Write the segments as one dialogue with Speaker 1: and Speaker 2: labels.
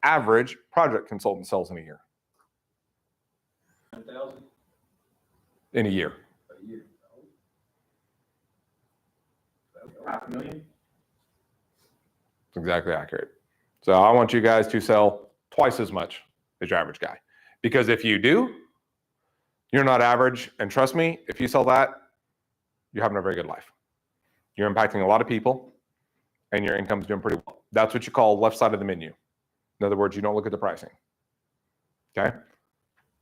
Speaker 1: average project consultant sells in a year?
Speaker 2: 1,000
Speaker 1: in a year.
Speaker 2: a year. $500,000.
Speaker 1: That's exactly accurate. So I want you guys to sell twice as much as your average guy. Because if you do, you're not average. And trust me, if you sell that, you're having a very good life. You're impacting a lot of people and your income's doing pretty well. That's what you call left side of the menu. In other words, you don't look at the pricing. Okay?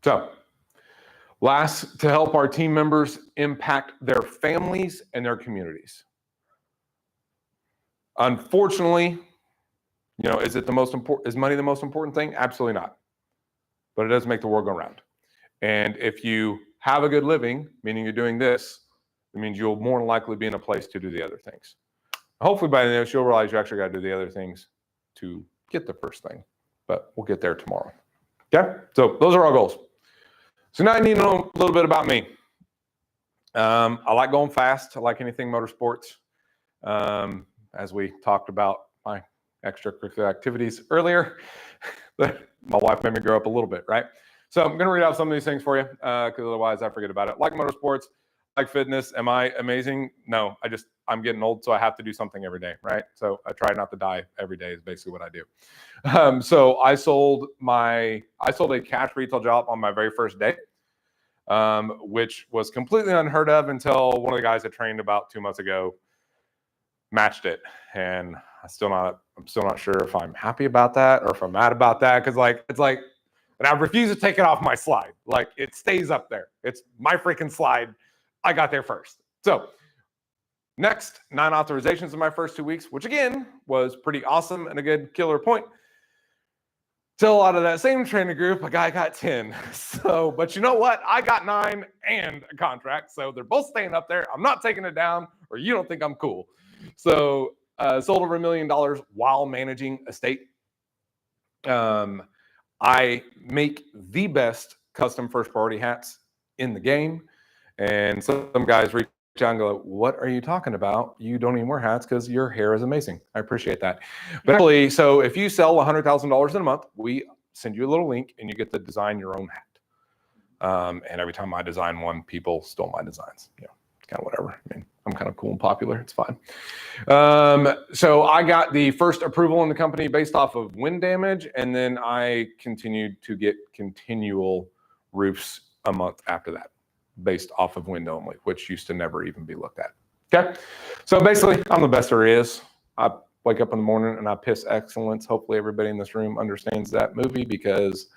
Speaker 1: So, last, to help our team members impact their families and their communities. Unfortunately, you know, is money the most important thing? Absolutely not. But it does make the world go round. And if you have a good living, meaning you're doing this, it means you'll more than likely be in a place to do the other things. Hopefully by the end of this, you'll realize you actually got to do the other things to get the first thing. But we'll get there tomorrow. Okay? So those are our goals. So now you need to know a little bit about me. I like going fast. I like anything motorsports. As we talked about my extracurricular activities earlier, my wife made me grow up a little bit, right? So I'm going to read out some of these things for you because otherwise I forget about it. Like motorsports, like fitness. Am I amazing? No, I'm getting old, so I have to do something every day, right? So I try not to die every day is basically what I do. So I sold a cash retail job on my very first day, which was completely unheard of until one of the guys I trained about 2 months ago matched it. And I'm still not sure if I'm happy about that or if I'm mad about that. Cause and I refuse to take it off my slide. Like it stays up there. It's my freaking slide. I got there first. So next, 9 authorizations in my first 2 weeks, which again was pretty awesome and a good killer point. Still out of that same training group, a guy got 10. So, but you know what? I got 9 and a contract. So they're both staying up there. I'm not taking it down or you don't think I'm cool. So sold over $1 million while managing a state. I make the best custom first priority hats in the game. And some guys reach out and go, what are you talking about? You don't even wear hats because your hair is amazing. I appreciate that. But actually, so if you sell $100,000 in a month, we send you a little link and you get to design your own hat. And every time I design one, people stole my designs. You know, it's kind of whatever. I mean, I'm kind of cool and popular. It's fine. So I got the first approval in the company based off of wind damage. And then I continued to get continual roofs a month after that, based off of wind only, which used to never even be looked at. Okay. So basically, I'm the best there is. I wake up in the morning and I piss excellence. Hopefully everybody in this room understands that movie because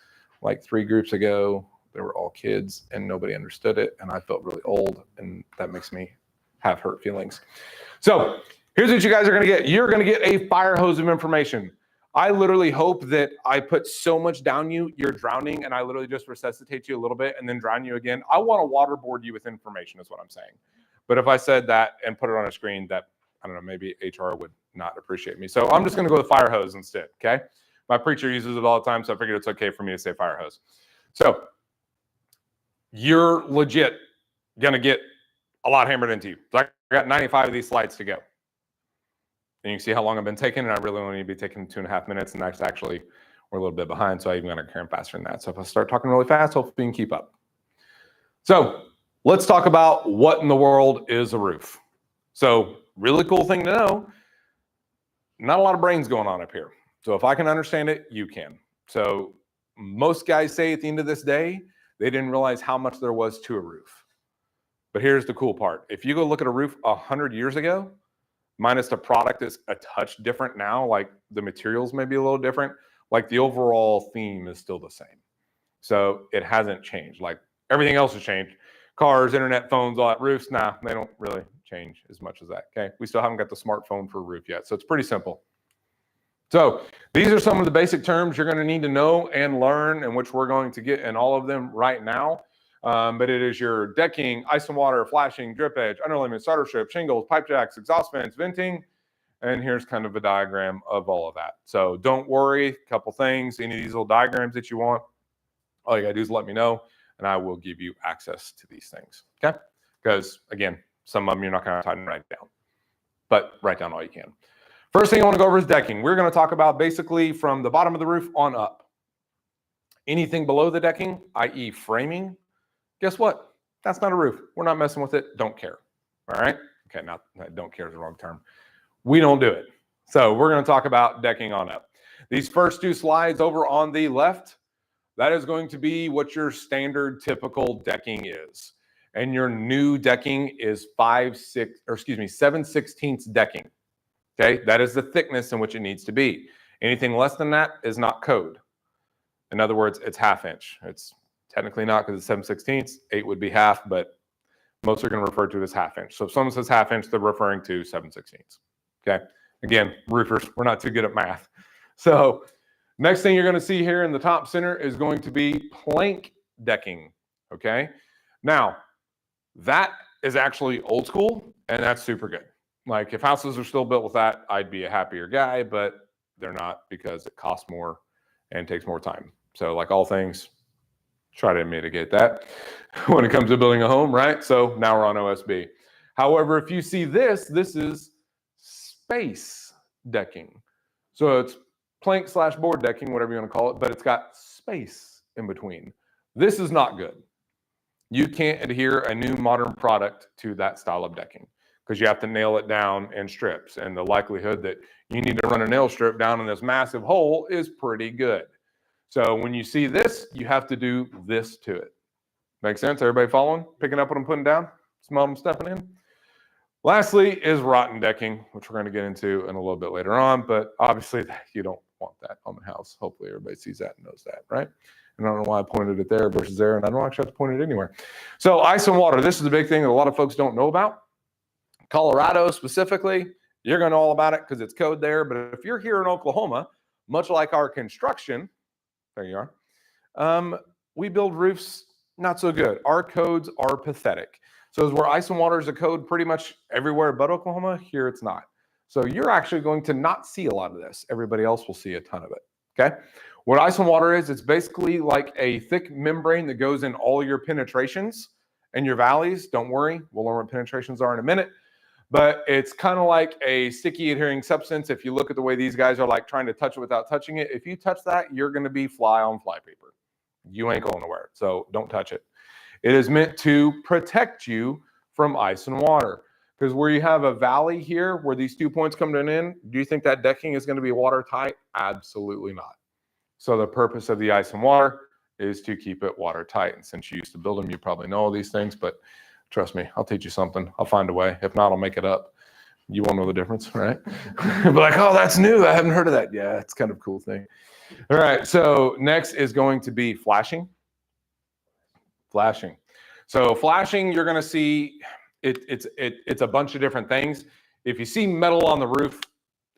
Speaker 1: like 3 groups ago, they were all kids and nobody understood it. And I felt really old and that makes me have hurt feelings. So here's what you guys are going to get. You're going to get a fire hose of information. I literally hope that I put so much down you're drowning and I literally just resuscitate you a little bit and then drown you again. I want to waterboard you with information is what I'm saying. But if I said that and put it on a screen, that, I don't know, maybe HR would not appreciate me. So I'm just going to go with fire hose instead, okay? My preacher uses it all the time, so I figured it's okay for me to say fire hose. So you're legit going to get a lot hammered into you. So I got 95 of these slides to go. And you can see how long I've been taking, and I really only need to be taking 2.5 minutes, and that's actually, we're a little bit behind, so I even got to carry faster than that. So if I start talking really fast, hopefully you can keep up. So let's talk about what in the world is a roof. So really cool thing to know, not a lot of brains going on up here. So if I can understand it, you can. So most guys say at the end of this day, they didn't realize how much there was to a roof. But here's the cool part. If you go look at a roof 100 years ago, minus the product is a touch different now, like the materials may be a little different, like the overall theme is still the same. So it hasn't changed. Like everything else has changed. Cars, internet, phones, all that. Roofs, nah, they don't really change as much as that, okay? We still haven't got the smartphone for a roof yet, so it's pretty simple. So these are some of the basic terms you're gonna need to know and learn, and which we're going to get in all of them right now. But it is your decking, ice and water, flashing, drip edge, underlayment, starter strip, shingles, pipe jacks, exhaust fans, venting, and here's kind of a diagram of all of that. So don't worry, a couple things, any of these little diagrams that you want, all you gotta do is let me know, and I will give you access to these things, okay? Because again, some of them you're not gonna have time to write down, but write down all you can. First thing I want to go over is decking. We're going to talk about basically from the bottom of the roof on up. Anything below the decking, i.e. framing, guess what? That's not a roof. We're not messing with it. Don't care. All right? Okay, not don't care is the wrong term. We don't do it. So we're going to talk about decking on up. These first two slides over on the left, that is going to be what your standard typical decking is. And your new decking is 7/16 decking. Okay, that is the thickness in which it needs to be. Anything less than that is not code. In other words, it's half inch. It's technically not because it's 7/16. 8 would be half, but most are going to refer to it as half inch. So if someone says half inch, they're referring to 7/16. Okay, again, roofers, we're not too good at math. So next thing you're going to see here in the top center is going to be plank decking. Okay, now that is actually old school, and that's super good. Like if houses are still built with that, I'd be a happier guy, but they're not because it costs more and takes more time. So like all things, try to mitigate that when it comes to building a home, right? So now we're on OSB. However, if you see this, this is space decking. So it's plank / board decking, whatever you want to call it, but it's got space in between. This is not good. You can't adhere a new modern product to that style of decking because you have to nail it down in strips. And the likelihood that you need to run a nail strip down in this massive hole is pretty good. So when you see this, you have to do this to it. Make sense? Everybody following? Picking up what I'm putting down? Smell them stepping in? Lastly is rotten decking, which we're going to get into in a little bit later on, but obviously you don't want that on the house. Hopefully everybody sees that and knows that, right? And I don't know why I pointed it there versus there, and I don't actually have to point it anywhere. So ice and water, this is a big thing that a lot of folks don't know about. Colorado specifically, you're going to know all about it because it's code there, but if you're here in Oklahoma, much like our construction, there you are, we build roofs not so good. Our codes are pathetic. So as where ice and water is a code pretty much everywhere but Oklahoma, here it's not. So you're actually going to not see a lot of this. Everybody else will see a ton of it, okay? What ice and water is, it's basically like a thick membrane that goes in all your penetrations and your valleys. Don't worry, we'll learn what penetrations are in a minute. But it's kind of like a sticky adhering substance. If you look at the way these guys are like trying to touch it without touching it, if you touch that, you're going to be fly on fly paper. You ain't going nowhere, so don't touch it. It is meant to protect you from ice and water. Because where you have a valley here, where these 2 points come to an end, do you think that decking is going to be watertight? Absolutely not. So the purpose of the ice and water is to keep it watertight. And since you used to build them, you probably know all these things, but trust me, I'll teach you something. I'll find a way. If not, I'll make it up. You won't know the difference, right? Be like, oh, that's new. I haven't heard of that. Yeah, it's kind of a cool thing. All right, so next is going to be flashing. Flashing. So flashing, you're going to see it's a bunch of different things. If you see metal on the roof,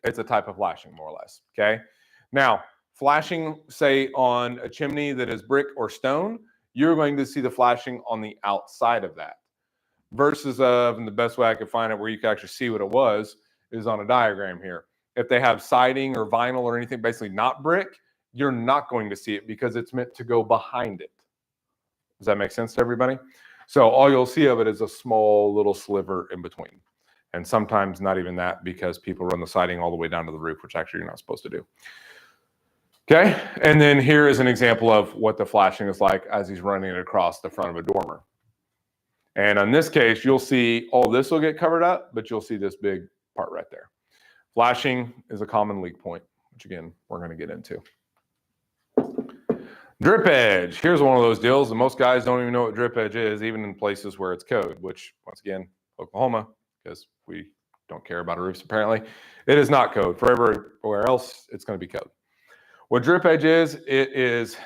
Speaker 1: it's a type of flashing, more or less. Okay. Now, flashing, say on a chimney that is brick or stone, you're going to see the flashing on the outside of that. Versus and the best way I could find it where you can actually see what it was is on a diagram here. If they have siding or vinyl or anything basically not brick, you're not going to see it because it's meant to go behind it. Does that make sense to everybody? So all you'll see of it is a small little sliver in between. And sometimes not even that because people run the siding all the way down to the roof, which actually you're not supposed to do. Okay, and then here is an example of what the flashing is like as he's running it across the front of a dormer. And in this case, you'll see all this will get covered up, but you'll see this big part right there. Flashing is a common leak point, which again, we're going to get into. Drip edge. Here's one of those deals, and most guys don't even know what drip edge is, even in places where it's code, which, once again, Oklahoma, because we don't care about our roofs apparently. It is not code. For everywhere else, it's going to be code. What drip edge is, it's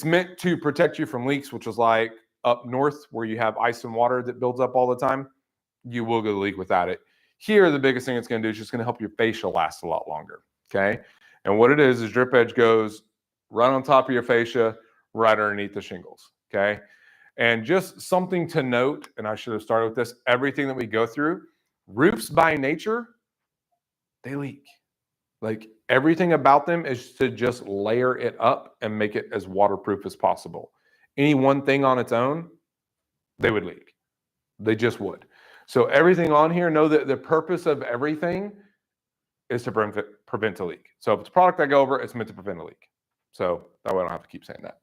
Speaker 1: meant to protect you from leaks, which is like up north where you have ice and water that builds up all the time. You will get a leak without it. Here, the biggest thing it's going to do is just going to help your fascia last a lot longer. Okay, and what it is drip edge goes right on top of your fascia, right underneath the shingles. Okay, and just something to note, and I should have started with this: everything that we go through, roofs by nature, they leak. Like everything about them is to just layer it up and make it as waterproof as possible. Any one thing on its own, they would leak. They just would. So everything on here, know that the purpose of everything is to prevent a leak. So if it's a product I go over, it's meant to prevent a leak. So that way I don't have to keep saying that.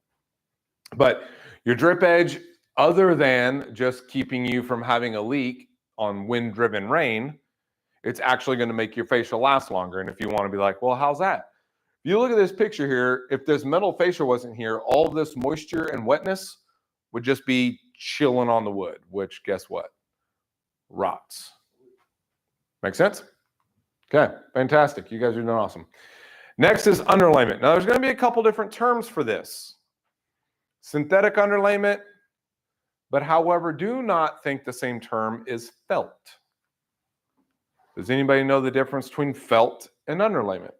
Speaker 1: But your drip edge, other than just keeping you from having a leak on wind-driven rain, it's actually going to make your fascia last longer. And if you want to be like, well, how's that? If you look at this picture here, if this metal fascia wasn't here, all of this moisture and wetness would just be chilling on the wood, which guess what? Rots. Make sense? Okay, fantastic. You guys are doing awesome. Next is underlayment. Now, there's going to be a couple different terms for this. Synthetic underlayment, but however, do not think the same term is felt. Does anybody know the difference between felt and underlayment?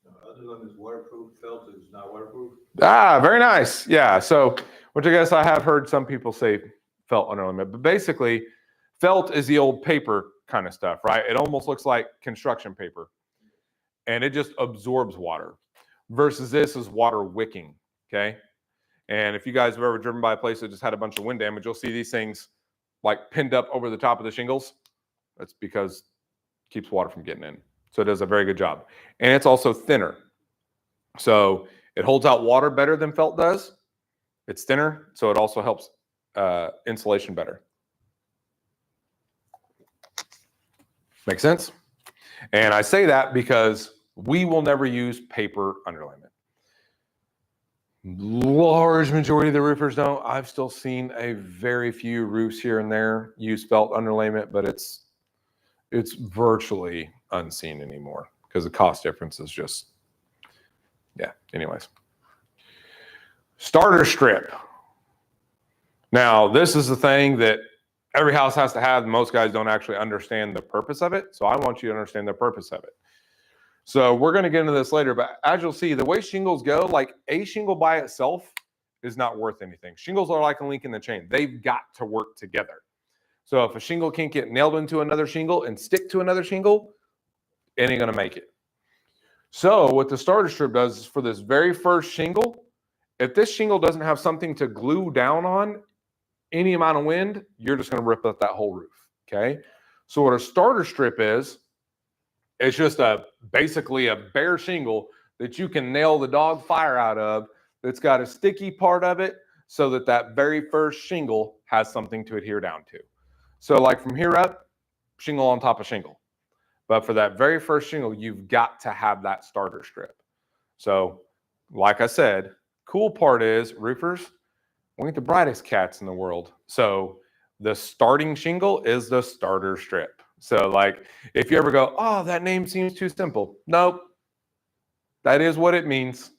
Speaker 3: Underlayment is waterproof, felt is not waterproof.
Speaker 1: Ah, very nice. Yeah, so, which I guess I have heard some people say felt underlayment, but basically, felt is the old paper kind of stuff, right? It almost looks like construction paper, and it just absorbs water, versus this is water wicking, okay? And if you guys have ever driven by a place that just had a bunch of wind damage, you'll see these things like pinned up over the top of the shingles. That's because it keeps water from getting in. So it does a very good job. And it's also thinner. So it holds out water better than felt does. It's thinner, so it also helps insulation better. Make sense? And I say that because we will never use paper underlayment. Large majority of the roofers don't. I've still seen a very few roofs here and there use felt underlayment, but it's virtually unseen anymore because the cost difference is just, yeah, anyways. Starter strip. Now, this is the thing that every house has to have. Most guys don't actually understand the purpose of it, so I want you to understand the purpose of it. So we're going to get into this later, but as you'll see, the way shingles go, like a shingle by itself is not worth anything. Shingles are like a link in the chain. They've got to work together. So if a shingle can't get nailed into another shingle and stick to another shingle, it ain't going to make it. So what the starter strip does is for this very first shingle, if this shingle doesn't have something to glue down on, any amount of wind, you're just going to rip up that whole roof, okay? So what a starter strip is, it's just basically a bare shingle that you can nail the dog fire out of that's got a sticky part of it so that that very first shingle has something to adhere down to. So like from here up, shingle on top of shingle. But for that very first shingle, you've got to have that starter strip. So like I said, cool part is roofers, we ain't the brightest cats in the world. So the starting shingle is the starter strip. So like, if you ever go, oh, that name seems too simple. Nope. That is what it means.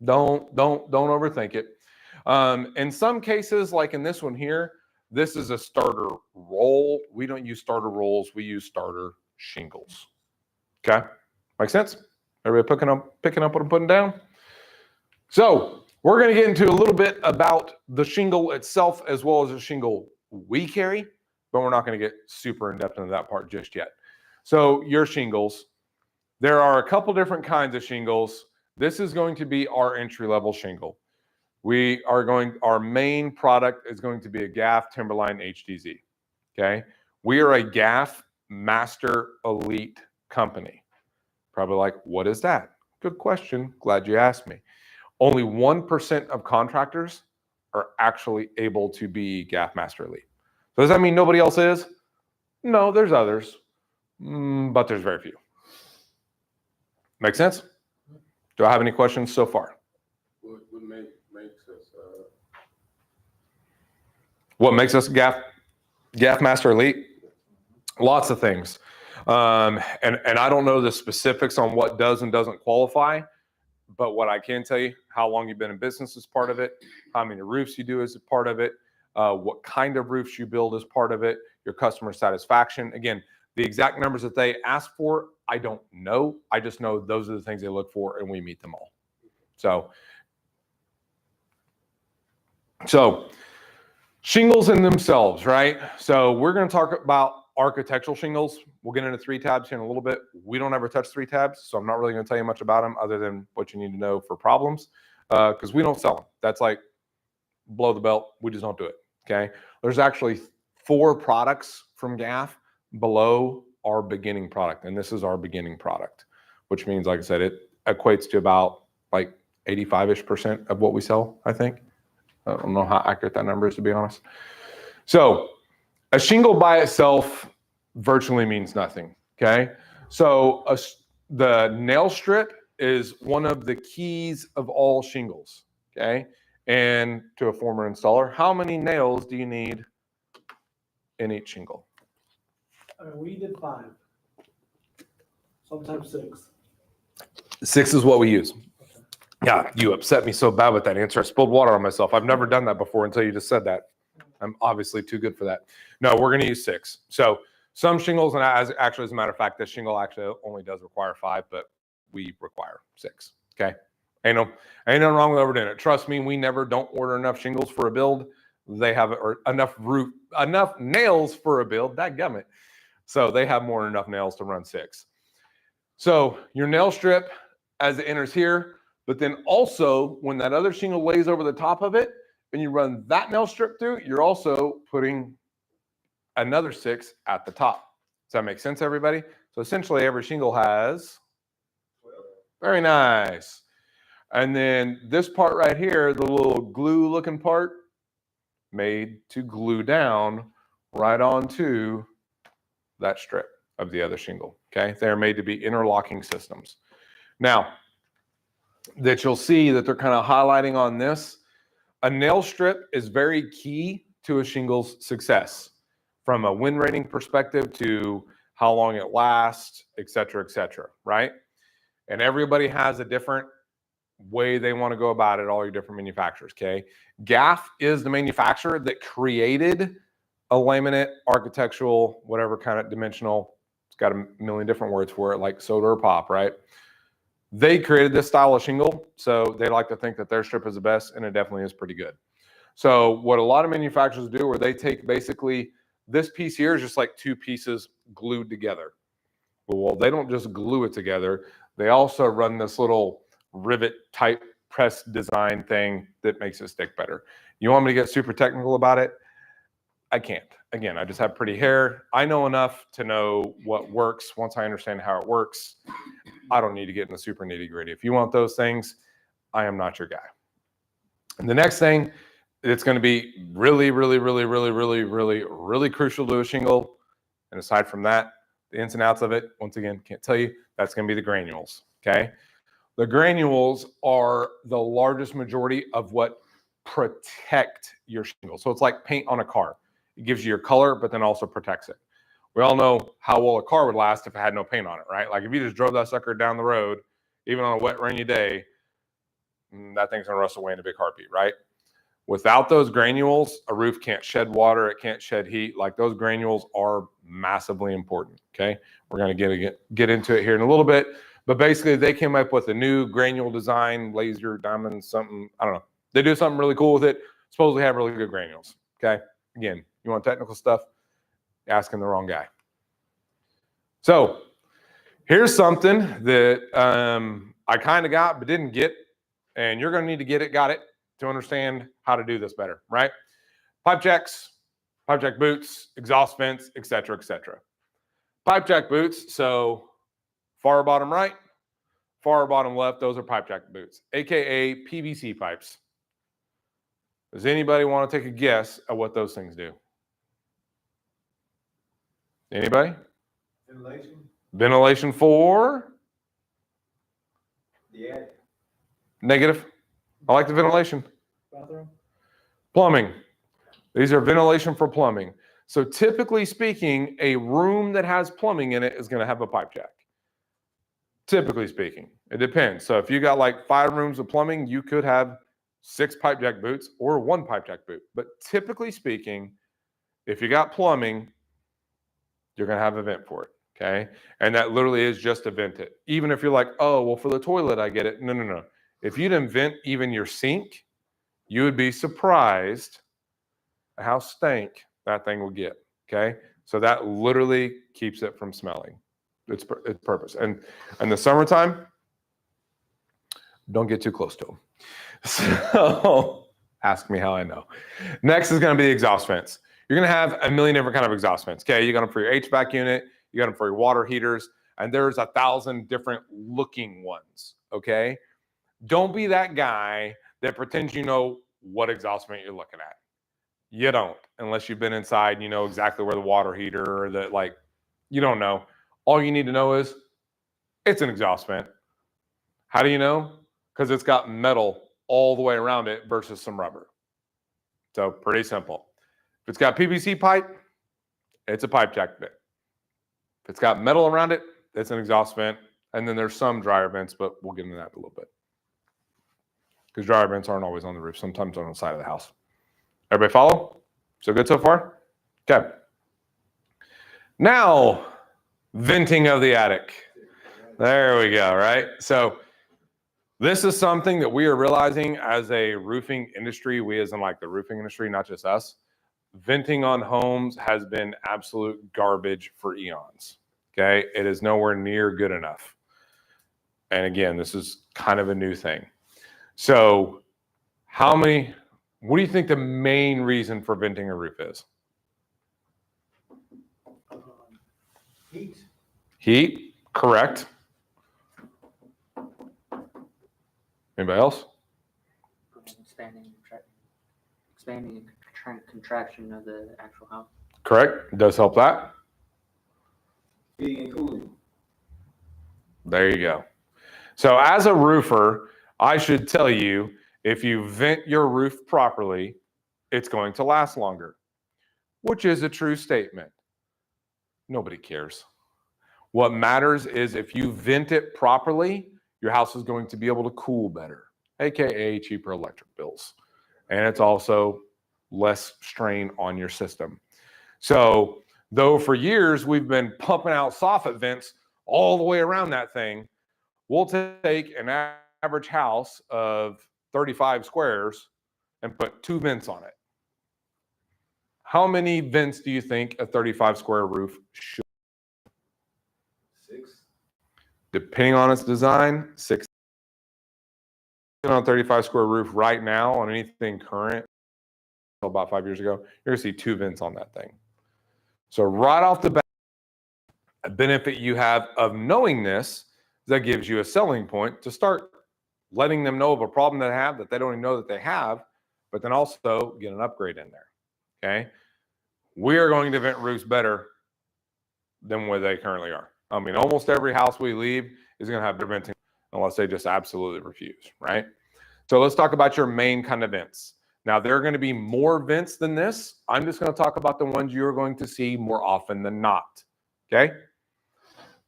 Speaker 1: Don't overthink it. In some cases, like in this one here, this is a starter roll. We don't use starter rolls. We use starter shingles. Okay. Make sense? Everybody picking up what I'm putting down? So we're going to get into a little bit about the shingle itself as well as the shingle we carry, but we're not going to get super in depth into that part just yet. So your shingles, there are a couple different kinds of shingles. This is going to be our entry-level shingle. Our main product is going to be a GAF Timberline HDZ. Okay. We are a GAF Master Elite company. Probably like, what is that? Good question. Glad you asked me. Only 1% of contractors are actually able to be GAF Master Elite. So does that mean nobody else is? No, there's others, but there's very few. Make sense? Do I have any questions so far? What makes us GAF Master Elite? Lots of things. And I don't know the specifics on what does and doesn't qualify, but what I can tell you, how long you've been in business is part of it, how many roofs you do is a part of it, what kind of roofs you build is part of it, your customer satisfaction. Again, the exact numbers that they ask for, I don't know. I just know those are the things they look for, and we meet them all. So shingles in themselves, right? So we're going to talk about architectural shingles. We'll get into 3 tabs here in a little bit. We don't ever touch 3 tabs, so I'm not really going to tell you much about them other than what you need to know for problems, because we don't sell them. That's like blow the belt. We just don't do it, okay? There's actually 4 products from GAF below our beginning product. And this is our beginning product, which means, like I said, it equates to about like 85% of what we sell, I think. I don't know how accurate that number is, to be honest. So a shingle by itself virtually means nothing, okay? So the nail strip is one of the keys of all shingles, okay? And to a former installer, how many nails do you need in each shingle?
Speaker 4: We did 5, sometimes 6.
Speaker 1: 6 is what we use. Yeah, you upset me so bad with that answer. I spilled water on myself. I've never done that before until you just said that. I'm obviously too good for that. No, we're going to use 6. So some shingles, and as a matter of fact, this shingle actually only does require 5, but we require 6. Okay, ain't nothing wrong with overdoing it. Trust me, we never don't order enough shingles for a build. They have or enough nails for a build. Dadgummit. So they have more than enough nails to run 6. So your nail strip as it enters here. But then also, when that other shingle lays over the top of it, and you run that nail strip through, you're also putting another 6 at the top. Does that make sense, everybody? So essentially, every shingle has, very nice. And then this part right here, the little glue-looking part, made to glue down right onto that strip of the other shingle, okay? They're made to be interlocking systems. Now, that you'll see that they're kind of highlighting on this. A nail strip is very key to a shingle's success from a win rating perspective to how long it lasts, et cetera, right? And everybody has a different way they want to go about it, all your different manufacturers, okay? Gaff is the manufacturer that created a laminate, architectural, whatever kind of dimensional. It's got a million different words for it, like soda or pop, right? They created this style of shingle, so they like to think that their strip is the best, and it definitely is pretty good. So what a lot of manufacturers do, where they take basically this piece here is just like 2 pieces glued together. Well, they don't just glue it together. They also run this little rivet type press design thing that makes it stick better. You want me to get super technical about it? I can't. Again, I just have pretty hair. I know enough to know what works. Once I understand how it works, I don't need to get in the super nitty gritty. If you want those things, I am not your guy. And the next thing, it's going to be really, really, really, really, really, really, really crucial to a shingle. And aside from that, the ins and outs of it, once again, can't tell you, that's going to be the granules. Okay. The granules are the largest majority of what protect your shingle. So it's like paint on a car. It gives you your color, but then also protects it. We all know how well a car would last if it had no paint on it, right? Like if you just drove that sucker down the road, even on a wet, rainy day, that thing's gonna rust away in a big heartbeat, right? Without those granules, a roof can't shed water, it can't shed heat. Like those granules are massively important, okay? We're gonna get into it here in a little bit, but basically they came up with a new granule design, laser, diamond, something, I don't know. They do something really cool with it, supposedly have really good granules, okay? Again, you want technical stuff? Asking the wrong guy. So here's something that I kind of got but didn't get, and you're going to need to get it, got it, to understand how to do this better, right? Pipe jacks, pipe jack boots, exhaust vents, et cetera, et cetera. Pipe jack boots, so far bottom right, far bottom left, those are pipe jack boots, aka PVC pipes. Does anybody want to take a guess at what those things do? Anybody?
Speaker 3: Ventilation?
Speaker 1: Ventilation for?
Speaker 3: The attic.
Speaker 1: Negative. I like the ventilation.
Speaker 4: Bathroom?
Speaker 1: Plumbing. These are ventilation for plumbing. So typically speaking, a room that has plumbing in it is going to have a pipe jack. Typically speaking. It depends. So if you got like 5 rooms of plumbing, you could have 6 pipe jack boots or 1 pipe jack boot. But typically speaking, if you got plumbing, you're going to have a vent for it, okay? And that literally is just to vent it. Even if you're like, oh, well, for the toilet, I get it. No, no, no. If you didn't vent even your sink, you would be surprised at how stank that thing will get, okay? So that literally keeps it from smelling. It's purpose. And in the summertime, don't get too close to them. So ask me how I know. Next is going to be exhaust vents. You're going to have a million different kind of exhaust vents. Okay, you got them for your HVAC unit. you got them for your water heaters, and there's 1,000 different looking ones, okay? Don't be that guy that pretends you know what exhaust vent you're looking at. You don't, unless you've been inside and you know exactly where the water heater or the, like, you don't know. All you need to know is it's an exhaust vent. How do you know? Because it's got metal all the way around it versus some rubber. So pretty simple. If it's got PVC pipe, it's a pipe jack vent. If it's got metal around it, it's an exhaust vent. And then there's some dryer vents, but we'll get into that in a little bit. Because dryer vents aren't always on the roof. Sometimes on the side of the house. Everybody follow? So good so far? Okay. Now, venting of the attic. There we go, right? So this is something that we are realizing as a roofing industry, we as in like the roofing industry, not just us. Venting on homes has been absolute garbage for eons, okay? It is nowhere near good enough. And again, this is kind of a new thing. So what do you think the main reason for venting a roof is?
Speaker 3: Heat.
Speaker 1: Heat, correct. Anybody else?
Speaker 5: Expanding and contraction of the actual house.
Speaker 1: Correct. It does help that.
Speaker 3: Heating and cooling.
Speaker 1: There you go. So as a roofer, I should tell you, if you vent your roof properly, it's going to last longer, which is a true statement. Nobody cares. What matters is if you vent it properly, your house is going to be able to cool better, aka cheaper electric bills. And it's also less strain on your system. So though for years we've been pumping out soffit vents all the way around that thing, we'll take an average house of 35 squares and put 2 vents on it. How many vents do you think a 35 square roof should?
Speaker 3: 6.
Speaker 1: Depending on its design, 6. On a 35 square roof right now on anything current, about 5 years ago, you're gonna see 2 vents on that thing. So right off the bat, a benefit you have of knowing this, that gives you a selling point to start letting them know of a problem they have that they don't even know that they have, but then also get an upgrade in there, okay? We are going to vent roofs better than where they currently are. I mean, almost every house we leave is gonna have their venting unless they just absolutely refuse, right? So let's talk about your main kind of vents. Now, there are going to be more vents than this. I'm just going to talk about the ones you're going to see more often than not, okay?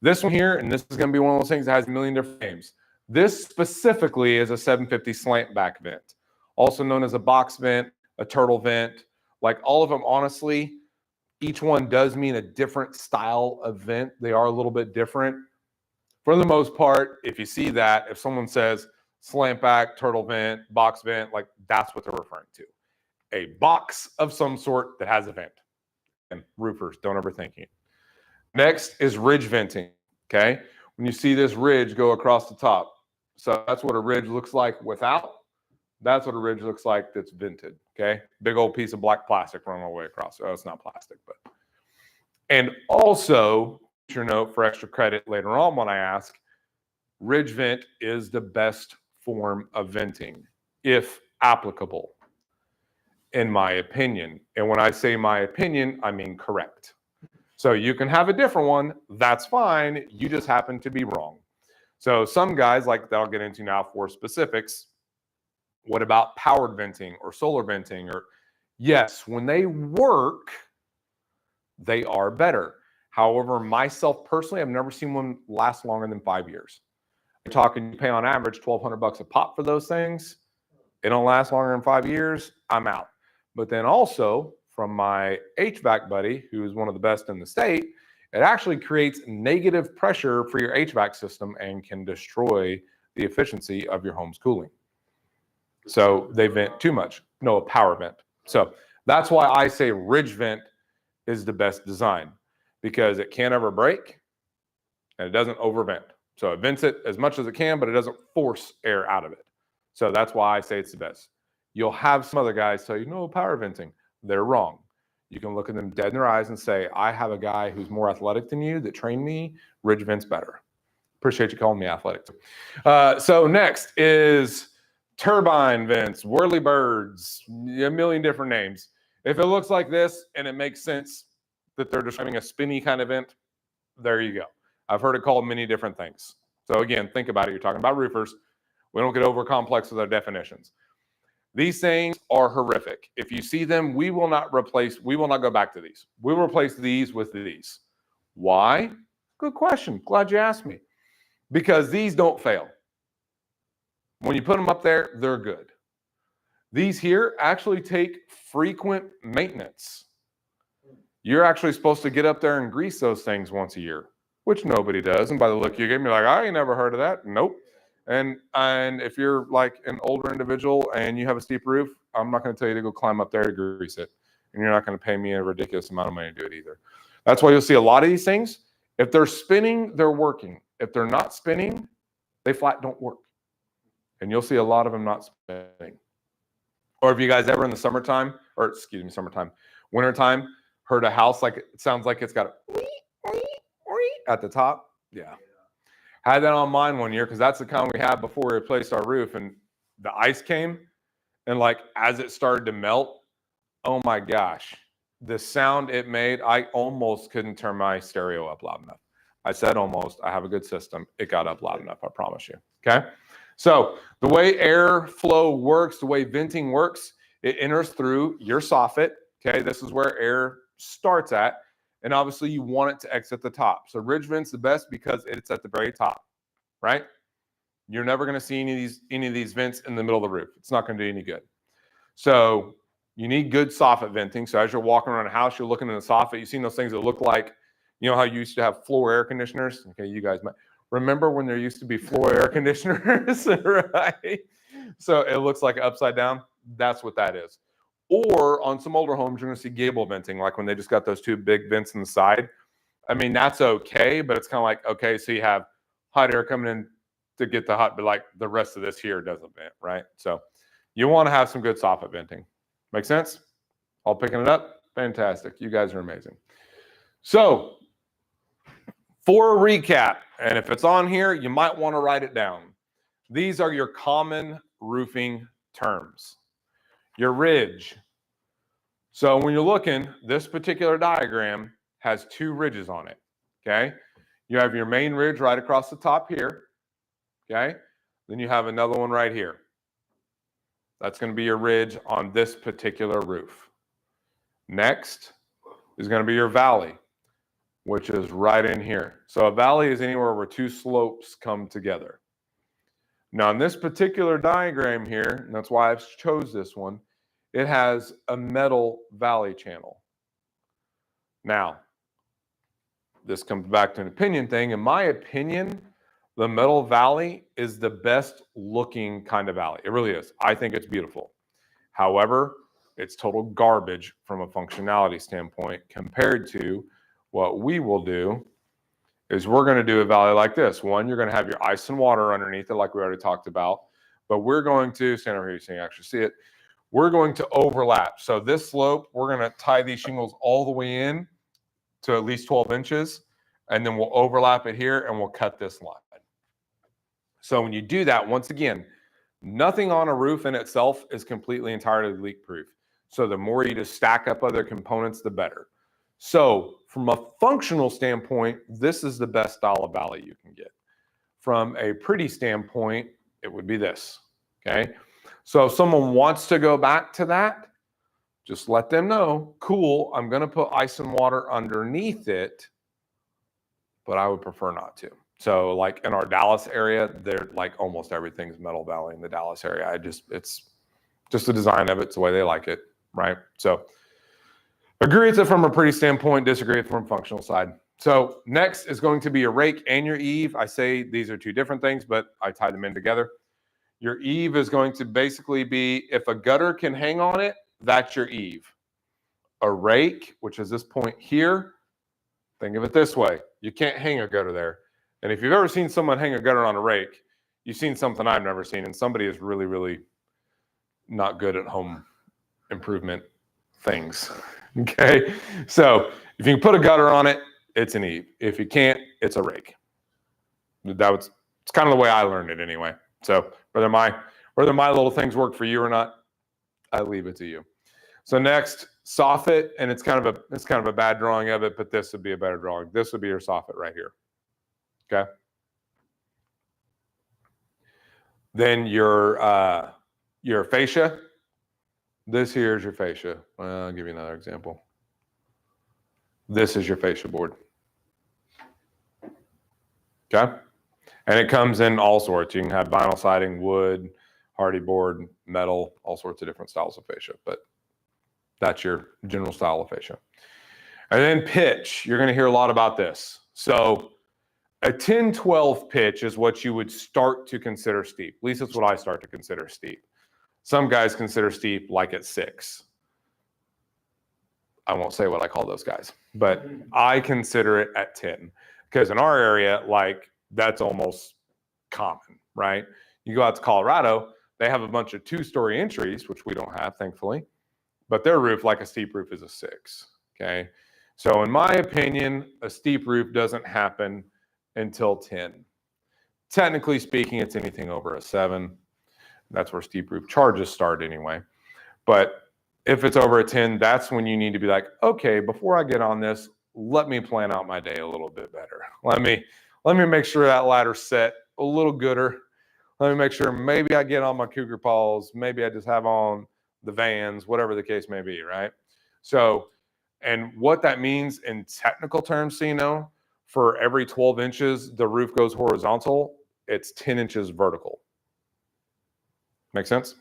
Speaker 1: This one here, and this is going to be one of those things that has a million different names. This specifically is a 750 slant back vent, also known as a box vent, a turtle vent. Like all of them, honestly, each one does mean a different style of vent. They are a little bit different. For the most part, if you see that, if someone says slant back, turtle vent, box vent, like that's what they're referring to. A box of some sort that has a vent. And roofers, don't overthink it. Next is ridge venting, okay? When you see this ridge go across the top. So that's what a ridge looks like without. That's what a ridge looks like that's vented, okay? Big old piece of black plastic running all the way across. Oh, it's not plastic, but. And also, your note for extra credit later on when I ask, ridge vent is the best form of venting, if applicable, in my opinion. And when I say my opinion, I mean correct. So you can have a different one, that's fine, you just happen to be wrong. So some guys, like that I'll get into now for specifics, what about powered venting or solar venting? Or yes, when they work, they are better. However, myself personally, I've never seen one last longer than 5 years. You're talking, you pay on average $1,200 a pop for those things. It don't last longer than 5 years. I'm out. But then also from my HVAC buddy, who is one of the best in the state, it actually creates negative pressure for your HVAC system and can destroy the efficiency of your home's cooling. So they vent too much. No, a power vent. So that's why I say ridge vent is the best design, because it can't ever break and it doesn't overvent. So it vents it as much as it can, but it doesn't force air out of it. So that's why I say it's the best. You'll have some other guys tell you, no, power venting. They're wrong. You can look at them dead in their eyes and say, I have a guy who's more athletic than you that trained me, ridge vents better. Appreciate you calling me athletic. So next is turbine vents, whirly birds, a million different names. If it looks like this and it makes sense that they're describing a spinny kind of vent, there you go. I've heard it called many different things. So again, think about it. You're talking about roofers. We don't get over complex with our definitions. These things are horrific. If you see them, we will not go back to these. We'll replace these with these. Why? Good question. Glad you asked me. Because these don't fail. When you put them up there, they're good. These here actually take frequent maintenance. You're actually supposed to get up there and grease those things once a year, which nobody does. And by the look you gave me, like, I ain't never heard of that. Nope. And if you're like an older individual and you have a steep roof, I'm not going to tell you to go climb up there to grease it. And you're not going to pay me a ridiculous amount of money to do it either. That's why you'll see a lot of these things. If they're spinning, they're working. If they're not spinning, they flat don't work. And you'll see a lot of them not spinning. Or if you guys ever in the summertime, wintertime, heard a house like it sounds like it's got a at the top. Yeah. Had that on mine one year because that's the kind we had before we replaced our roof, and the ice came, and like as it started to melt, oh my gosh, the sound it made, I almost couldn't turn my stereo up loud enough. I said almost. I have a good system. It got up loud enough, I promise you. Okay. So the way airflow works, the way venting works, it enters through your soffit. Okay. This is where air starts at. And obviously you want it to exit the top. So ridge vent's the best because it's at the very top, right? You're never going to see any of these vents in the middle of the roof. It's not going to do any good. So you need good soffit venting. So as you're walking around a house, you're looking in the soffit. You've seen those things that look like, you know how you used to have floor air conditioners? Okay, you guys might remember when there used to be floor air conditioners, right? So it looks like upside down. That's what that is. Or on some older homes, you're going to see gable venting, like when they just got those two big vents in the side. I mean, that's okay, but it's kind of like, okay, so you have hot air coming in to get the hot, but like the rest of this here doesn't vent, right? So you want to have some good soffit venting. Make sense? All picking it up? Fantastic. You guys are amazing. So for a recap, and if it's on here, you might want to write it down. These are your common roofing terms. Your ridge. So when you're looking, this particular diagram has two ridges on it, okay? You have your main ridge right across the top here, okay? Then you have another one right here. That's going to be your ridge on this particular roof. Next is going to be your valley, which is right in here. So a valley is anywhere where two slopes come together. Now in this particular diagram here, and that's why I chose this one, it has a metal valley channel. Now, this comes back to an opinion thing. In my opinion, the metal valley is the best looking kind of valley. It really is. I think it's beautiful. However, it's total garbage from a functionality standpoint compared to what we will do is we're going to do a valley like this. One, you're going to have your ice and water underneath it like we already talked about, but we're going to, stand over here so you can actually see it, we're going to overlap. So this slope, we're going to tie these shingles all the way in to at least 12 inches, and then we'll overlap it here and we'll cut this line. So when you do that, once again, nothing on a roof in itself is completely entirely leak proof. So the more you just stack up other components, the better. So from a functional standpoint, this is the best style of valley you can get. From a pretty standpoint, it would be this, okay? So if someone wants to go back to that, just let them know, cool, I'm going to put ice and water underneath it, but I would prefer not to. So like in our Dallas area, they're like almost everything's metal valley in the Dallas area. It's just the design of it. It's the way they like it, right? So agree with it from a pretty standpoint, disagree with it from a functional side. So next is going to be your rake and your eave. I say these are two different things, but I tie them in together. Your eave is going to basically be, if a gutter can hang on it, that's your eave. A rake, which is this point here, think of it this way. You can't hang a gutter there. And if you've ever seen someone hang a gutter on a rake, you've seen something I've never seen, and somebody is really, really not good at home improvement things. Okay, so if you can put a gutter on it, it's an eave. If you can't, it's a rake. It's kind of the way I learned it anyway. So whether my little things work for you or not, I leave it to you. So next, soffit, and it's kind of a bad drawing of it, but this would be a better drawing. This would be your soffit right here. Okay. Then your fascia. This here is your fascia. Well, I'll give you another example. This is your fascia board. Okay. And it comes in all sorts. You can have vinyl siding, wood, hardy board, metal, all sorts of different styles of fascia, but that's your general style of fascia. And then pitch, you're going to hear a lot about this. So a 10-12 pitch is what you would start to consider steep. At least that's what I start to consider steep. Some guys consider steep like at 6. I won't say what I call those guys, but I consider it at 10 because in our area, like that's almost common, right? You go out to Colorado, they have a bunch of 2-story entries, which we don't have, thankfully, but their roof, like a steep roof, is a 6. Okay. So in my opinion, a steep roof doesn't happen until 10. Technically speaking, it's anything over a 7. That's where steep roof charges start anyway. But if it's over a 10, that's when you need to be like, okay, before I get on this, let me plan out my day a little bit better. Let me make sure that ladder's set a little gooder. Let me make sure maybe I get on my cougar paws. Maybe I just have on the Vans, whatever the case may be, right? So, and what that means in technical terms, so you know, for every 12 inches, the roof goes horizontal, it's 10 inches vertical. Make sense?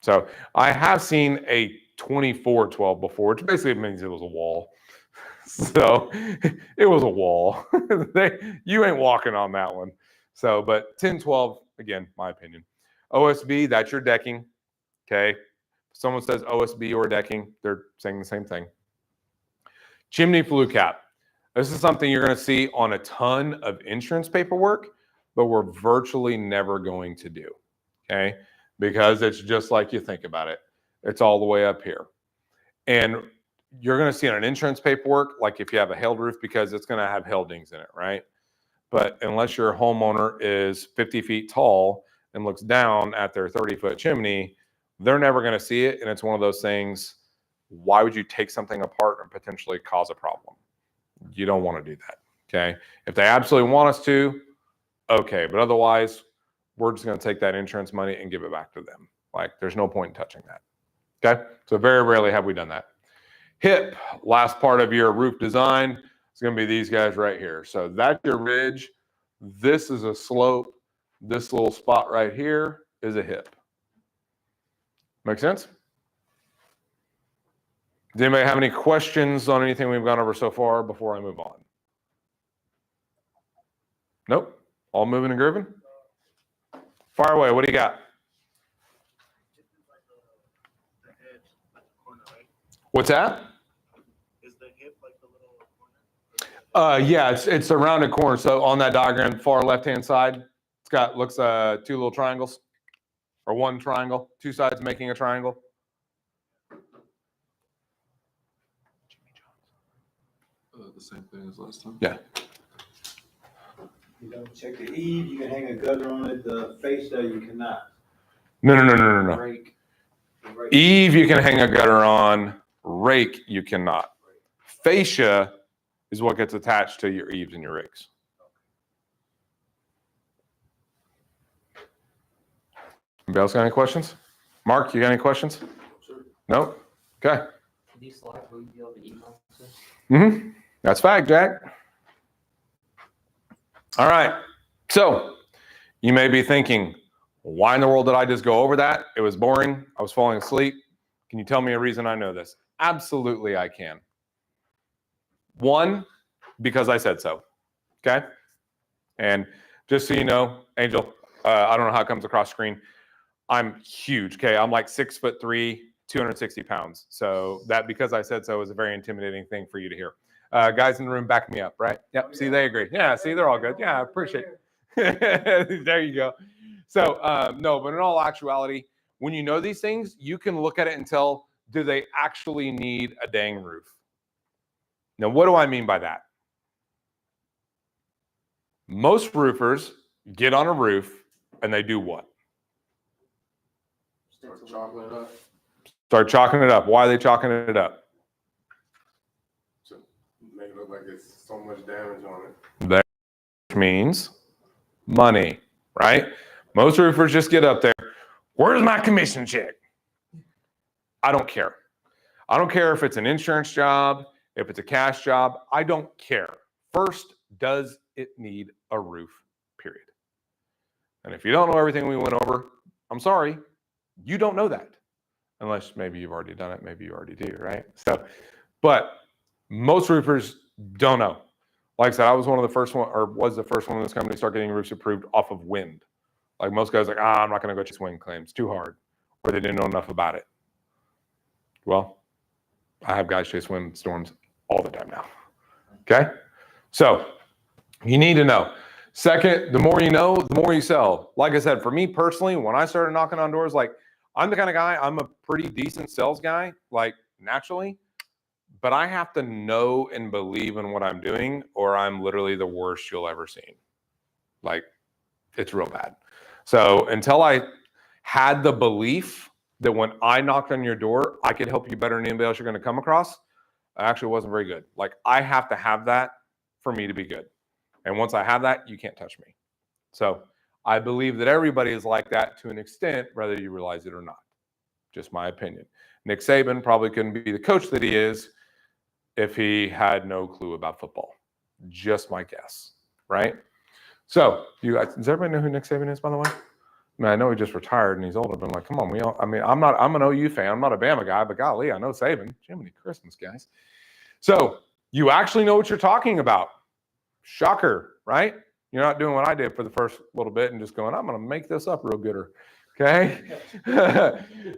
Speaker 1: So I have seen a 24-12 before, which basically means it was a wall. So it was a wall. You ain't walking on that one. So, but 10-12, again, my opinion. OSB, that's your decking. Okay. If someone says OSB or decking, they're saying the same thing. Chimney flue cap. This is something you're going to see on a ton of insurance paperwork, but we're virtually never going to do. Okay. Because it's just like you think about it. It's all the way up here. And you're going to see on an insurance paperwork, like if you have a hailed roof, because it's going to have hail dings in it, right? But unless your homeowner is 50 feet tall and looks down at their 30-foot chimney, they're never going to see it. And it's one of those things, why would you take something apart and potentially cause a problem? You don't want to do that, okay? If they absolutely want us to, okay. But otherwise, we're just going to take that insurance money and give it back to them. Like, there's no point in touching that, okay? So very rarely have we done that. Hip, last part of your roof design, is going to be these guys right here. So that's your ridge. This is a slope. This little spot right here is a hip. Make sense? Does anybody have any questions on anything we've gone over so far before I move on? Nope. All moving and grooving? Fire away. What do you got? What's that?
Speaker 2: Is the hip like the little corner?
Speaker 1: Yeah, it's a rounded corner. So on that diagram, far left-hand side, it's got looks 2 little triangles, or 1 triangle, 2 sides making a triangle.
Speaker 6: The same thing as last time.
Speaker 1: Yeah.
Speaker 3: You don't check the eave, you can hang a gutter on it, the fascia you cannot.
Speaker 1: No.
Speaker 5: Rake.
Speaker 1: Eve, you can hang a gutter on. Rake, you cannot. Fascia is what gets attached to your eaves and your rakes. Anybody else got any questions? Mark, you got any questions?
Speaker 6: Sure.
Speaker 1: No? Okay.
Speaker 5: These slides, will you be able to email us?
Speaker 1: Mm-hmm. That's fact, Jack. All right. So you may be thinking, why in the world did I just go over that? It was boring. I was falling asleep. Can you tell me a reason I know this? Absolutely, I can. 1, because I said so. Okay. And just so you know, Angel, I don't know how it comes across screen. I'm huge. Okay. I'm like 6'3", 260 pounds. So that, because I said so, is a very intimidating thing for you to hear. Guys in the room, back me up, right? Yep. See, they agree. Yeah. See, they're all good. Yeah. I appreciate it. There you go. So, no, but in all actuality, when you know these things, you can look at it and tell, do they actually need a dang roof? Now, what do I mean by that? Most roofers get on a roof and they do what?
Speaker 6: Start chalking it up.
Speaker 1: Start chalking it up. Why are they chalking it up?
Speaker 6: To make it look like it's so much damage on it.
Speaker 1: That means money, right? Most roofers just get up there. Where's my commission check? I don't care. I don't care if it's an insurance job, if it's a cash job. I don't care. First, does it need a roof? Period. And if you don't know everything we went over, I'm sorry, you don't know that. Unless maybe you've already done it, maybe you already do, right? So, but most roofers don't know. Like I said, I was one of the first one, or was the first one in this company to start getting roofs approved off of wind. Like most guys, I'm not going to go chase wind claims, too hard, or they didn't know enough about it. Well, I have guys chase wind storms all the time now. Okay, so you need to know. Second, the more you know, the more you sell. Like I said, for me personally, when I started knocking on doors, like I'm the kind of guy, I'm a pretty decent sales guy, like naturally, but I have to know and believe in what I'm doing, or I'm literally the worst you'll ever see. Like, it's real bad. So until I had the belief that when I knocked on your door, I could help you better than anybody else you're going to come across, I actually wasn't very good. Like, I have to have that for me to be good. And once I have that, you can't touch me. So I believe that everybody is like that to an extent, whether you realize it or not. Just my opinion. Nick Saban probably couldn't be the coach that he is if he had no clue about football. Just my guess, right? So, does everybody know who Nick Saban is, by the way? I mean, I know he just retired and he's older, but I'm like, come on, I'm an OU fan. I'm not a Bama guy, but golly, I know Saban. Jiminy Christmas, guys. So, you actually know what you're talking about. Shocker, right? You're not doing what I did for the first little bit and just going, I'm going to make this up real gooder. Okay?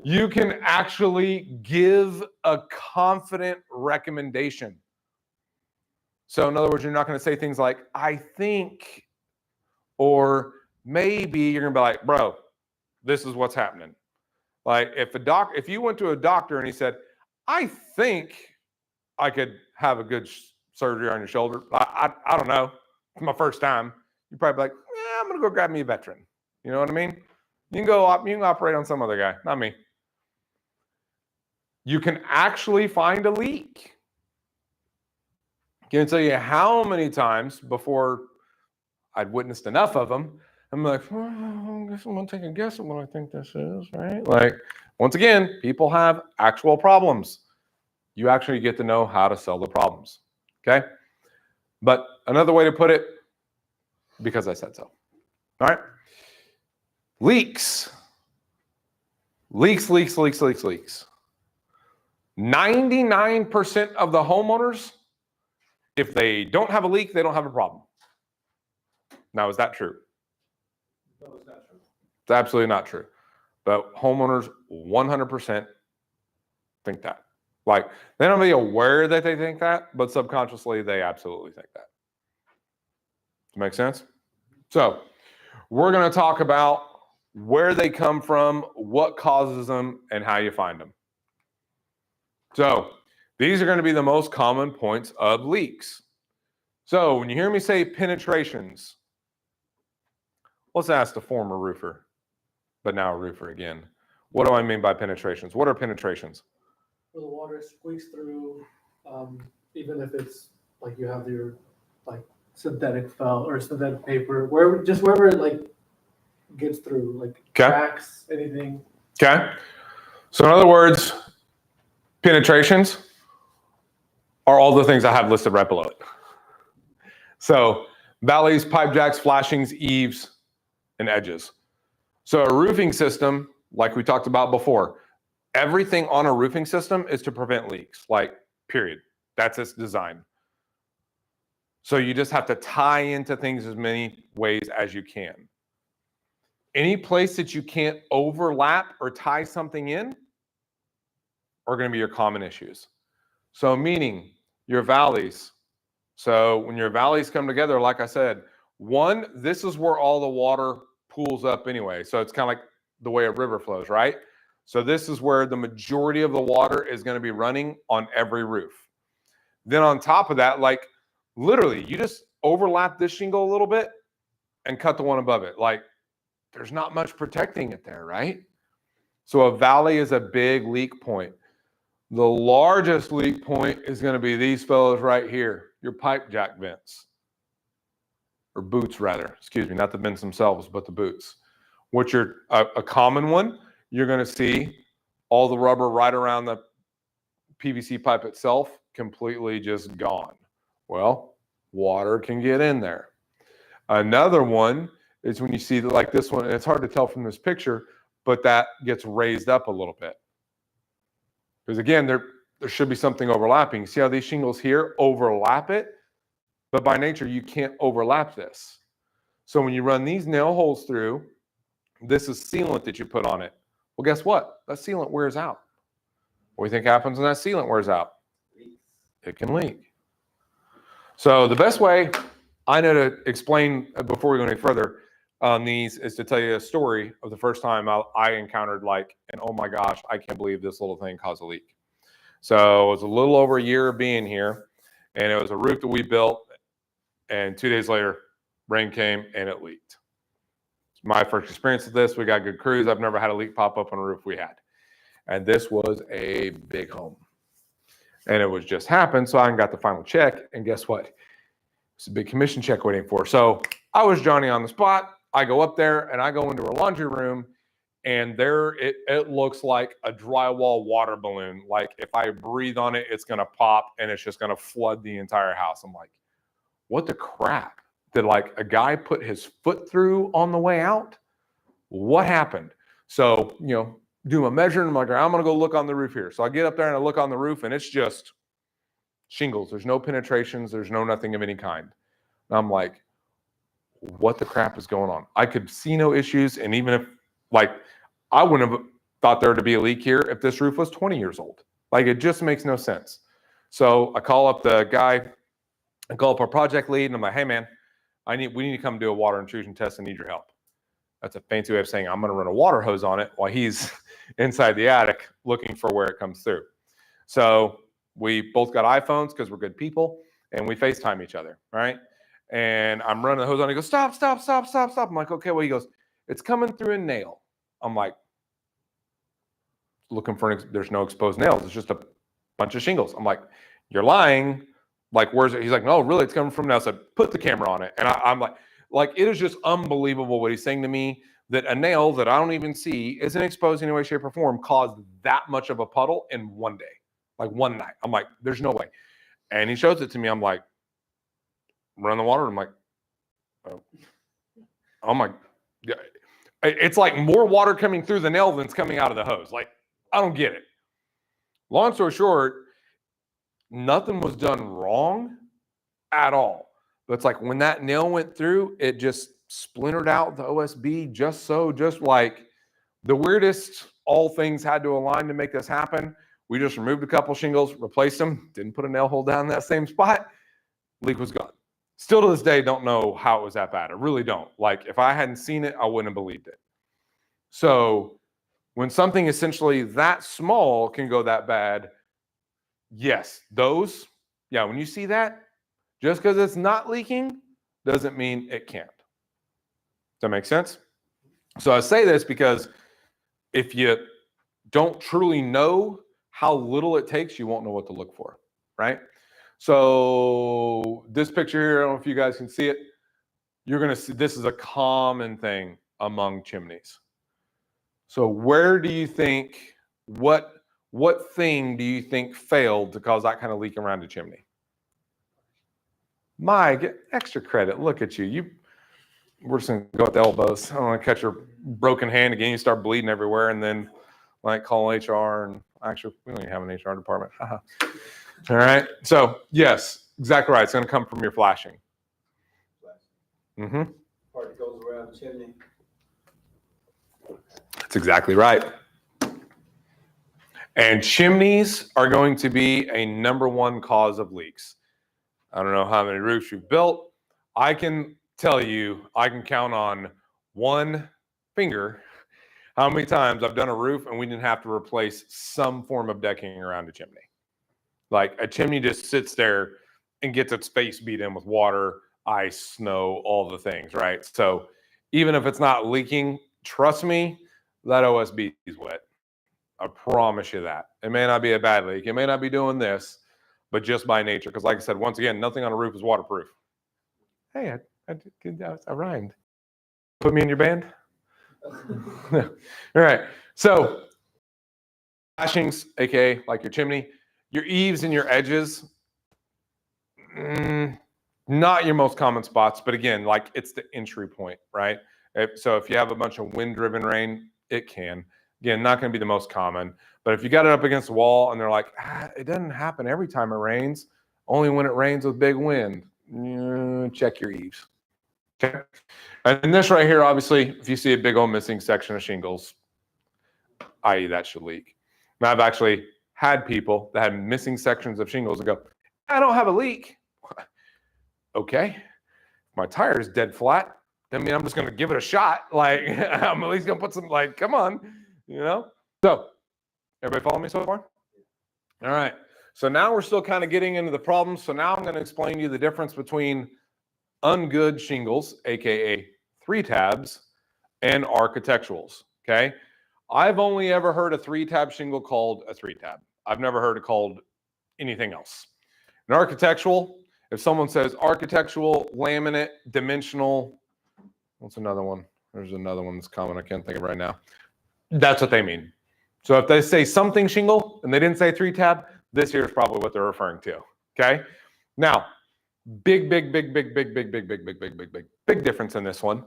Speaker 1: You can actually give a confident recommendation. So in other words, you're not going to say things like, I think, or maybe. You're going to be like, bro, this is what's happening. Like if you went to a doctor and he said, I think I could have a good surgery on your shoulder. I don't know. It's my first time. You'd probably be like, yeah, I'm going to go grab me a veteran. You know what I mean? You can operate on some other guy, not me. You can actually find a leak. I can't tell you how many times before I'd witnessed enough of them. I'm like, well, I guess I'm going to take a guess at what I think this is, right? Like, once again, people have actual problems. You actually get to know how to sell the problems. Okay? But another way to put it, because I said so. All right? Leaks. Leaks. 99% of the homeowners, if they don't have a leak, they don't have a problem. Now, is that true?
Speaker 3: No, it's not true.
Speaker 1: It's absolutely not true. But homeowners 100% think that. Like, they don't be aware that they think that, but subconsciously, they absolutely think that. Does that make sense? So, we're going to talk about where they come from, what causes them, and how you find them. So, these are going to be the most common points of leaks. So, when you hear me say penetrations, let's ask the former roofer, but now a roofer again. What do I mean by penetrations? What are penetrations?
Speaker 4: Where the water squeaks through, even if it's like you have your like synthetic felt or synthetic paper, wherever it like gets through, like cracks, anything.
Speaker 1: Okay. So in other words, penetrations are all the things I have listed right below it. So valleys, pipe jacks, flashings, eaves, and edges. So a roofing system, like we talked about before, everything on a roofing system is to prevent leaks, like period. That's its design. So you just have to tie into things as many ways as you can. Any place that you can't overlap or tie something in are going to be your common issues. So meaning your valleys. So when your valleys come together, like I said, one, this is where all the water pools up anyway. So it's kind of like the way a river flows, right? So this is where the majority of the water is going to be running on every roof. Then on top of that, like literally, you just overlap this shingle a little bit and cut the one above it. Like there's not much protecting it there, right? So a valley is a big leak point. The largest leak point is going to be these fellows right here, your pipe jack vents. Or boots rather, excuse me, not the vents themselves, but the boots. Which are a common one, you're going to see all the rubber right around the PVC pipe itself completely just gone. Well, water can get in there. Another one is when you see like this one, and it's hard to tell from this picture, but that gets raised up a little bit. Because again, there should be something overlapping. See how these shingles here overlap it? But by nature, you can't overlap this. So when you run these nail holes through, this is sealant that you put on it. Well, guess what? That sealant wears out. What do you think happens when that sealant wears out? It can leak. So the best way I know to explain before we go any further on these is to tell you a story of the first time I encountered like, and oh my gosh, I can't believe this little thing caused a leak. So it was a little over a year of being here, and it was a roof that we built, and 2 days later, rain came and it leaked. It's my first experience with this. We got good crews. I've never had a leak pop up on a roof we had. And this was a big home. And it was just happened, so I got the final check, and guess what? It's a big commission check waiting for. So I was Johnny on the spot. I go up there, and I go into a laundry room, and there it looks like a drywall water balloon. Like if I breathe on it, it's going to pop, and it's just going to flood the entire house. I'm like, what the crap? Did like a guy put his foot through on the way out? What happened? So, you know, do my measuring. I'm like, I'm going to go look on the roof here. So I get up there and I look on the roof, and it's just shingles. There's no penetrations. There's no nothing of any kind. And I'm like, what the crap is going on? I could see no issues. And even if like, I wouldn't have thought there to be a leak here if this roof was 20 years old. Like it just makes no sense. So I call up the guy, I call up our project lead, and I'm like, hey man, we need to come do a water intrusion test and need your help. That's a fancy way of saying I'm going to run a water hose on it while he's inside the attic looking for where it comes through. So we both got iPhones because we're good people, and we FaceTime each other, right? And I'm running the hose on. He goes, stop, stop, stop, stop, stop. I'm like, okay. Well, he goes, it's coming through a nail. I'm like, looking for there's no exposed nails. It's just a bunch of shingles. I'm like, you're lying. Like, where's it? He's like, no, really, it's coming from now. I said, put the camera on it. And I'm like, it is just unbelievable what he's saying to me, that a nail that I don't even see isn't exposed in any way, shape, or form caused that much of a puddle in one day, like one night. I'm like, there's no way. And he shows it to me. I'm like, run the water. I'm like, oh my, it's like more water coming through the nail than's coming out of the hose. Like, I don't get it. Long story short, nothing was done wrong at all. But it's like when that nail went through, it just splintered out the OSB just like the weirdest. All things had to align to make this happen. We just removed a couple shingles, replaced them, didn't put a nail hole down in that same spot. Leak was gone. Still to this day, don't know how it was that bad. I really don't. Like if I hadn't seen it, I wouldn't have believed it. So when something essentially that small can go that bad, yes, those, yeah, when you see that, just because it's not leaking doesn't mean it can't. Does that make sense? So I say this because if you don't truly know how little it takes, you won't know what to look for, right? So this picture here, I don't know if you guys can see it. You're going to see this is a common thing among chimneys. So where do you think, what thing do you think failed to cause that kind of leak around a chimney? My, get extra credit. Look at you. We're just going to go at the elbows. I don't want to catch your broken hand again. You start bleeding everywhere, and then like call HR. And actually, we don't even have an HR department. All right. So yes, exactly right. It's going to come from your flashing. Mm-hmm.
Speaker 3: Part that goes around the chimney.
Speaker 1: That's exactly right. And chimneys are going to be a #1 cause of leaks. I don't know how many roofs you've built. I can tell you, I can count on one finger how many times I've done a roof and we didn't have to replace some form of decking around a chimney. Like a chimney just sits there and gets its face beat in with water, ice, snow, all the things, right? So even if it's not leaking, trust me, that OSB is wet. I promise you that. It may not be a bad leak. It may not be doing this, but just by nature. Because like I said, once again, nothing on a roof is waterproof. Hey, I rhymed. Put me in your band? All right. So flashings, aka like your chimney, your eaves and your edges, not your most common spots, but again, like it's the entry point, right? So if you have a bunch of wind-driven rain, it can. Again, not going to be the most common, but if you got it up against the wall and they're like, it doesn't happen every time it rains, only when it rains with big wind, check your eaves. Okay. And this right here, obviously, if you see a big old missing section of shingles, i.e. that should leak. And I've actually had people that had missing sections of shingles and go, I don't have a leak. Okay. My tire is dead flat. I mean, I'm just going to give it a shot. Like, I'm at least going to put some, like, come on, you know? So, everybody follow me so far? All right. So now we're still kind of getting into the problems. So now I'm going to explain to you the difference between ungood shingles, aka 3-tabs, and architecturals. Okay. I've only ever heard a 3-tab shingle called a 3-tab. I've never heard it called anything else. An architectural, if someone says architectural, laminate, dimensional, what's another one? There's another one that's common. I can't think of right now. That's what they mean. So if they say something shingle and they didn't say 3-tab, this here is probably what they're referring to. Okay. Now, big difference in this one.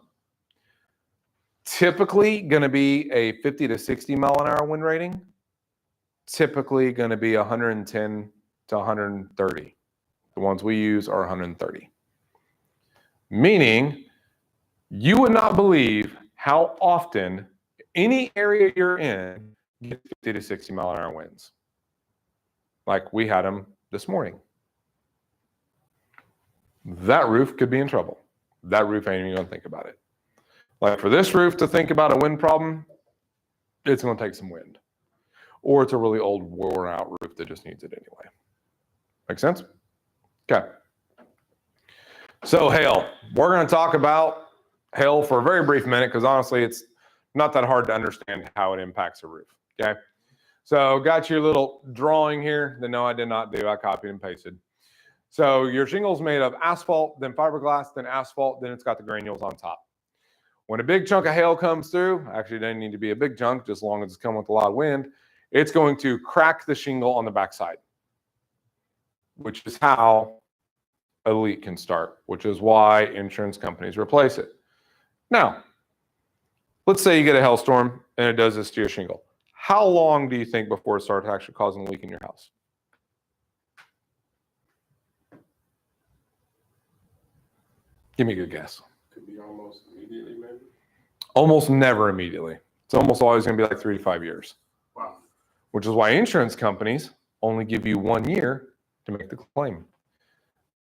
Speaker 1: Typically going to be a 50 to 60 mile an hour wind rating. Typically going to be 110 to 130. The ones we use are 130. Meaning, you would not believe how often any area you're in gets 50 to 60 mile an hour winds. Like we had them this morning. That roof could be in trouble. That roof ain't even gonna think about it. Like for this roof to think about a wind problem, it's gonna take some wind. Or it's a really old, worn out roof that just needs it anyway. Make sense? Okay. So hail. We're gonna talk about hail for a very brief minute because honestly, it's not that hard to understand how it impacts a roof, okay? So got your little drawing here that no, I did not do. I copied and pasted. So your shingle's made of asphalt, then fiberglass, then asphalt, then it's got the granules on top. When a big chunk of hail comes through, actually it doesn't need to be a big chunk, just as long as it's coming with a lot of wind, it's going to crack the shingle on the backside, which is how a leak can start, which is why insurance companies replace it. Now, let's say you get a hailstorm and it does this to your shingle. How long do you think before it starts actually causing a leak in your house? Give me a good guess.
Speaker 6: Could be almost immediately, maybe.
Speaker 1: Almost never immediately. It's almost always going to be like 3 to 5 years.
Speaker 6: Wow.
Speaker 1: Which is why insurance companies only give you 1 year to make the claim.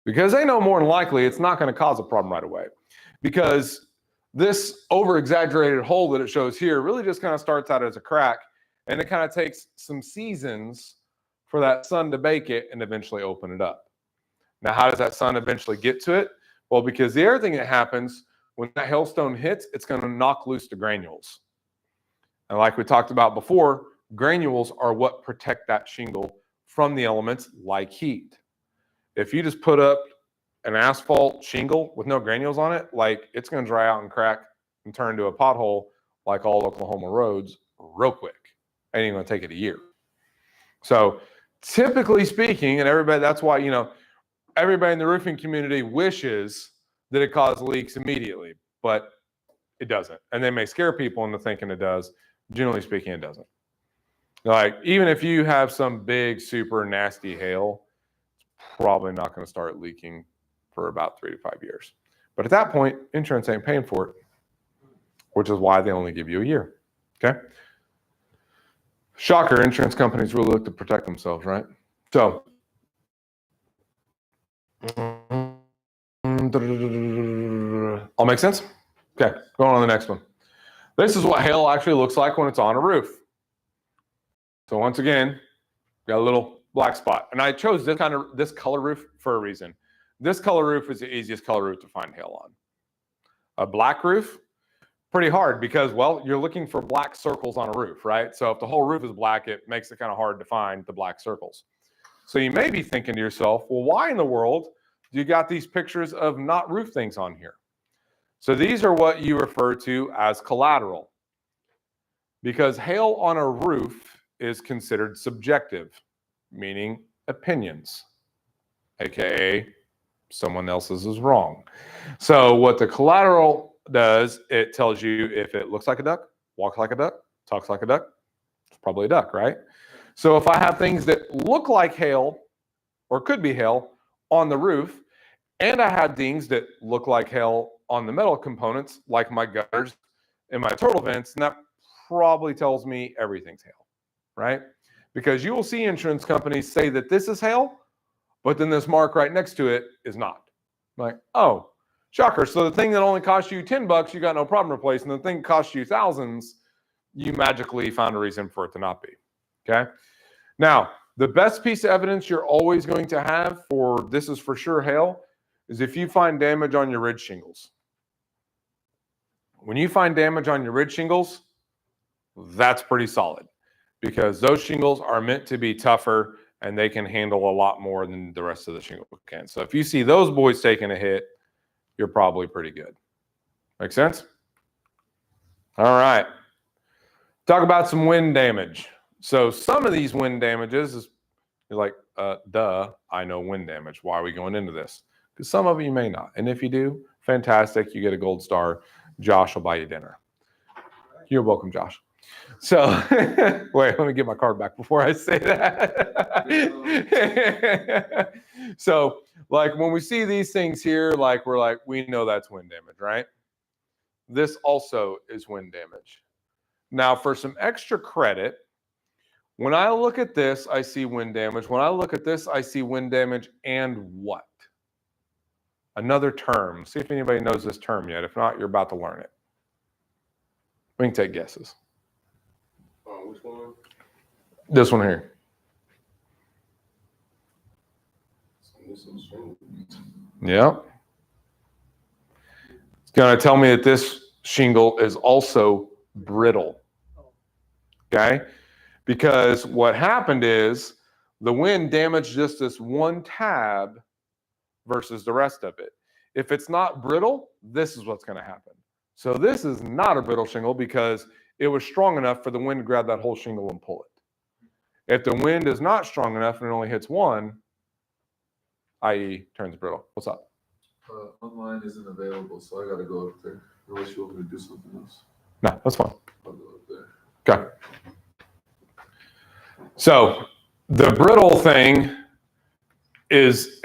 Speaker 1: Because they know more than likely it's not going to cause a problem right away. Because this over-exaggerated hole that it shows here really just kind of starts out as a crack, and it kind of takes some seasons for that sun to bake it and eventually open it up. Now, how does that sun eventually get to it? Well, because the other thing that happens when that hailstone hits, it's going to knock loose the granules. And like we talked about before, granules are what protect that shingle from the elements like heat. If you just put up an asphalt shingle with no granules on it, like it's going to dry out and crack and turn into a pothole like all Oklahoma roads real quick. Ain't even going to take it a year. So typically speaking, and everybody, that's why, you know, everybody in the roofing community wishes that it caused leaks immediately, but it doesn't. And they may scare people into thinking it does. Generally speaking, it doesn't. Like, even if you have some big, super nasty hail, it's probably not going to start leaking for about 3 to 5 years. But at that point, insurance ain't paying for it, which is why they only give you a year. Okay? Shocker, insurance companies really look to protect themselves, right? So, all make sense? Okay, going on to the next one. This is what hail actually looks like when it's on a roof. So once again, got a little black spot. And I chose this color roof for a reason. This color roof is the easiest color roof to find hail on. A black roof, pretty hard because, well, you're looking for black circles on a roof, right? So if the whole roof is black, it makes it kind of hard to find the black circles. So you may be thinking to yourself, well, why in the world do you got these pictures of not roof things on here? So these are what you refer to as collateral. Because hail on a roof is considered subjective, meaning opinions, aka someone else's is wrong. So what the collateral does, it tells you if it looks like a duck, walks like a duck, talks like a duck, it's probably a duck, right? So if I have things that look like hail or could be hail on the roof, and I had things that look like hail on the metal components, like my gutters and my turtle vents, and that probably tells me everything's hail, right? Because you will see insurance companies say that this is hail, but then this mark right next to it is not. Like, oh, shocker. So the thing that only cost you $10, you got no problem replacing. The thing that cost you thousands, you magically found a reason for it to not be. Okay. Now, the best piece of evidence you're always going to have for this is for sure hail is if you find damage on your ridge shingles. When you find damage on your ridge shingles, that's pretty solid because those shingles are meant to be tougher and they can handle a lot more than the rest of the shingle can. So if you see those boys taking a hit, you're probably pretty good. Make sense? All right. Talk about some wind damage. So some of these wind damages is you're like, duh, I know wind damage. Why are we going into this? Because some of you may not. And if you do, fantastic. You get a gold star. Josh will buy you dinner. You're welcome, Josh. So, wait, let me get my card back before I say that. So, like when we see these things here, like we're like, we know that's wind damage, right? This also is wind damage. Now, for some extra credit, when I look at this, I see wind damage. When I look at this, I see wind damage and what? Another term. See if anybody knows this term yet. If not, you're about to learn it. We can take guesses.
Speaker 6: Which one?
Speaker 1: This one here. Yeah. It's going to tell me that this shingle is also brittle. Okay? Because what happened is the wind damaged just this one tab versus the rest of it. If it's not brittle, this is what's going to happen. So this is not a brittle shingle because it was strong enough for the wind to grab that whole shingle and pull it. If the wind is not strong enough and it only hits one, i.e. turns brittle. What's up?
Speaker 7: Online isn't available, so I got to go up there. Unless you want me to do something else.
Speaker 1: No, that's fine.
Speaker 7: I'll go up there.
Speaker 1: Okay. So the brittle thing is